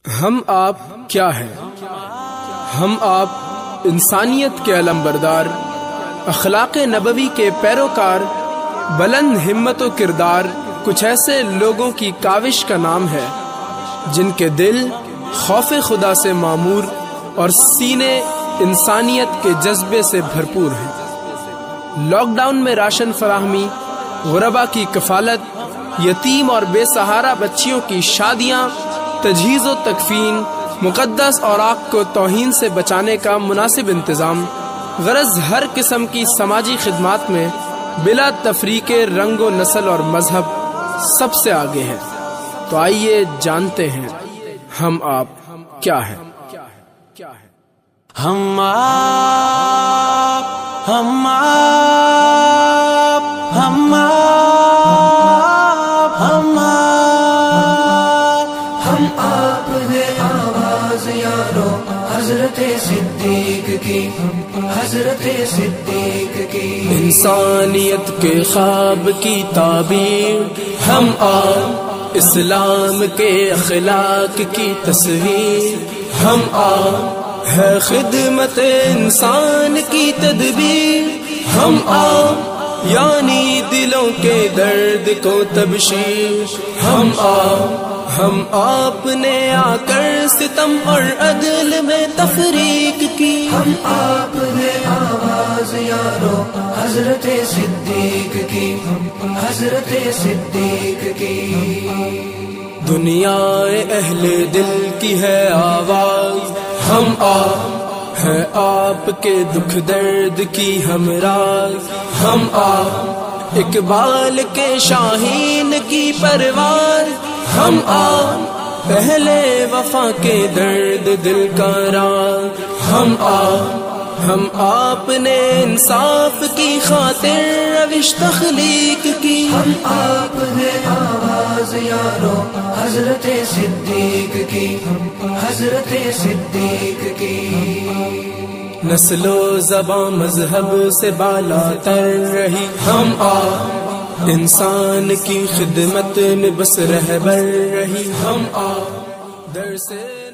ہم آپ کیا ہیں؟ ہم آپ انسانیت کے علمبردار، اخلاق نبوی کے پیروکار، بلند ہمت و کردار، کچھ ایسے لوگوں کی کاوش کا نام ہے جن کے دل خوف خدا سے معمور اور سینے انسانیت کے جذبے سے بھرپور ہیں۔ لاک ڈاؤن میں راشن فراہمی، غربا کی کفالت، یتیم اور بے سہارا بچیوں کی شادیاں، تجہیز و تکفین، مقدس اوراق کو توہین سے بچانے کا مناسب انتظام، غرض ہر قسم کی سماجی خدمات میں بلا تفریق رنگ و نسل اور مذہب سب سے آگے ہے۔ تو آئیے جانتے ہیں ہم آپ کیا ہیں۔ ہم آپ ہم آپ ہے آواز یارو حضرت صدیق کی، حضرت صدیق کی، انسانیت کے خواب کی تعبیر ہم آپ، اسلام کے اخلاق کی تصویر ہم آپ، ہے خدمت انسان کی تدبیر ہم آپ، یعنی دلوں کے درد کو تبشیر ہم آپ نے آ کر ستم اور عدل میں تفریق کی۔ ہم آپ ہے آواز یارو حضرت صدیق کی، حضرت صدیق کی، دنیا اہل دل کی ہے آواز ہم آپ، ہے آپ کے دکھ درد کی ہمراز ہم آپ، اقبال کے شاہین کی پرواز ہم آپ، پہلے وفا کے درد دل کا راز ہم آپ نے انصاف کی خاطر روش تخلیق کی۔ ہم آپ ہے آواز یارو حضرت صدیق کی، حضرت صدیق کی، نسل و زباں مذہب سے بالا تر رہی ہم آپ، انسان کی خدمت میں بس رہبر رہی ہم آپ، در سے